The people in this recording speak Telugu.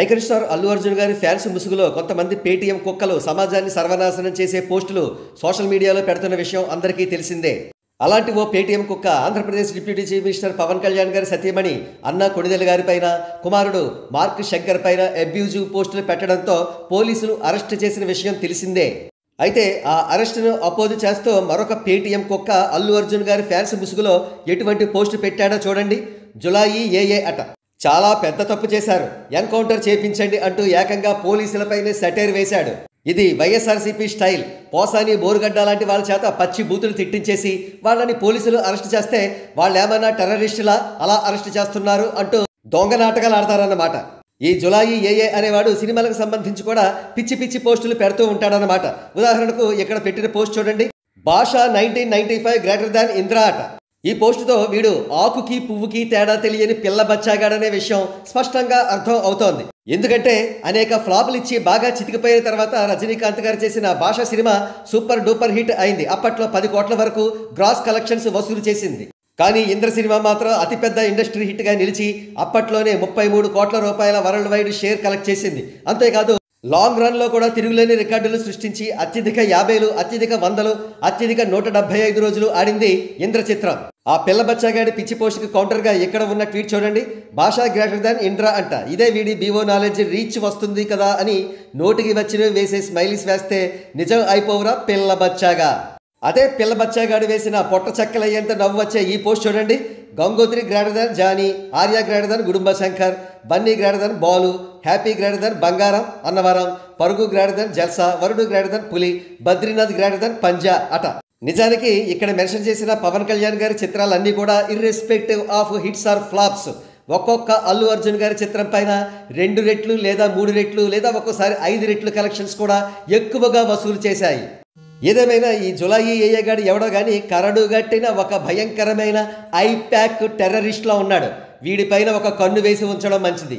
ఐకాన్ స్టార్ అల్లు అర్జున్ గారి ఫ్యాన్స్ ముసుగులో కొంతమంది పేటీఎం కుక్కలు సమాజాన్ని సర్వనాశనం చేసే పోస్టులు సోషల్ మీడియాలో పెడుతున్న విషయం అందరికీ తెలిసిందే. అలాంటి ఓ పేటీఎం కుక్క Andhra Pradesh deputy chief minister Pawan Kalyan గారి సతీమణి అన్నా కొణిదెల గారిపైన, కుమారుడు మార్క్ శంకర్ పైన అబ్యూజివ్ పోస్టులు పెట్టడంతో పోలీసులు అరెస్ట్ చేసిన విషయం తెలిసిందే. అయితే ఆ అరెస్టును అపోజ్ చేస్తూ మరొక పేటీఎం కుక్క అల్లు అర్జున్ గారి ఫ్యాన్స్ ముసుగులో ఎటువంటి పోస్టు పెట్టాడో చూడండి. జులాయి ఏఏ అట. చాలా పెద్ద తప్పు చేశారు, ఎన్కౌంటర్ చేపించండి అంటూ ఏకంగా పోలీసులపైనే సెటైర్ వేశాడు. ఇది వైఎస్ఆర్సీపీ స్టైల్. పోసాని, బోరుగడ్డ లాంటి వాళ్ళ చేత పచ్చి బూతులు తిట్టించేసి వాళ్ళని పోలీసులు అరెస్ట్ చేస్తే వాళ్ళేమన్నా టెర్రరిస్టులా అలా అరెస్ట్ చేస్తున్నారు అంటూ దొంగ నాటకాలు ఆడతారన్నమాట. ఈ జులాయి ఏఏ అనేవాడు సినిమాలకు సంబంధించి కూడా పిచ్చి పిచ్చి పోస్టులు పెడుతూ ఉంటాడన్నమాట. ఉదాహరణకు ఇక్కడ పెట్టిన పోస్ట్ చూడండి. భాష 1995 గ్రేటర్ దాన్ ఇంద్ర అట. ఈ పోస్టుతో వీడు ఆకుకి పువ్వుకి తేడా తెలియని పిల్ల బచ్చాగాడనే విషయం స్పష్టంగా అర్థం అవుతోంది. ఎందుకంటే అనేక ఫ్లాపులు ఇచ్చి బాగా చితికిపోయిన తర్వాత రజనీకాంత్ గారు చేసిన భాష సినిమా సూపర్ డూపర్ హిట్ అయింది. అప్పట్లో 10 కోట్ల వరకు గ్రాస్ కలెక్షన్స్ వసూలు చేసింది. కానీ ఇంద్ర సినిమా మాత్రం అతిపెద్ద ఇండస్ట్రీ హిట్గా నిలిచి అప్పట్లోనే 33 కోట్ల రూపాయల వరల్డ్ వైడ్ షేర్ కలెక్ట్ చేసింది. అంతేకాదు లాంగ్ రన్లో కూడా తిరుగులేని రికార్డులు సృష్టించి అత్యధిక 50లు, అత్యధిక 100లు, అత్యధిక 175 రోజులు ఆడింది ఇంద్ర చిత్రం. ఆ పిల్ల బచ్చాగాడి పిచ్చి పోస్టుకి కౌంటర్గా ఇక్కడ ఉన్న ట్వీట్ చూడండి. భాష గ్రేటర్ దాన్ ఇంద్ర అంట. ఇదే వీడి బీవో నాలెడ్జ్ రీచ్ వస్తుంది కదా అని నోటికి వచ్చినవి వేసే స్మైలీస్ వేస్తే నిజం అయిపోవురా పిల్ల బచ్చాగా. అదే పిల్ల బచ్చాగాడు వేసిన పొట్ట చెక్కలయ్యేంత నవ్వు వచ్చే ఈ పోస్ట్ చూడండి. Gangotri greater than Johnny, Arya greater than Gudumba Shankar, Bunny greater than Balu, Happy greater than Bangaram Annavaram, పరుగు గ్రేటర్ దాన్ జల్సా, వరుడు గ్రేటర్ దాన్ పులి, బద్రీనాథ్ గ్రేటర్ దాన్ పంజా అట. నిజానికి ఇక్కడ మెన్షన్ చేసిన పవన్ కళ్యాణ్ గారి చిత్రాలన్నీ కూడా irrespective of hits or flops. ఒక్కొక్క అల్లు అర్జున్ గారి చిత్రం పైన 2 రెట్లు లేదా 3 రెట్లు లేదా ఒక్కోసారి 5 రెట్లు కలెక్షన్స్ కూడా ఎక్కువగా వసూలు చేశాయి. ఏదేమైనా ఈ జులాయి ఏఏ గాడు ఎవడో కానీ కరడుగట్టిన ఒక భయంకరమైన ఐప్యాక్ టెర్రరిస్ట్లా ఉన్నాడు. వీడిపైన ఒక కన్ను వేసి ఉంచడం మంచిది.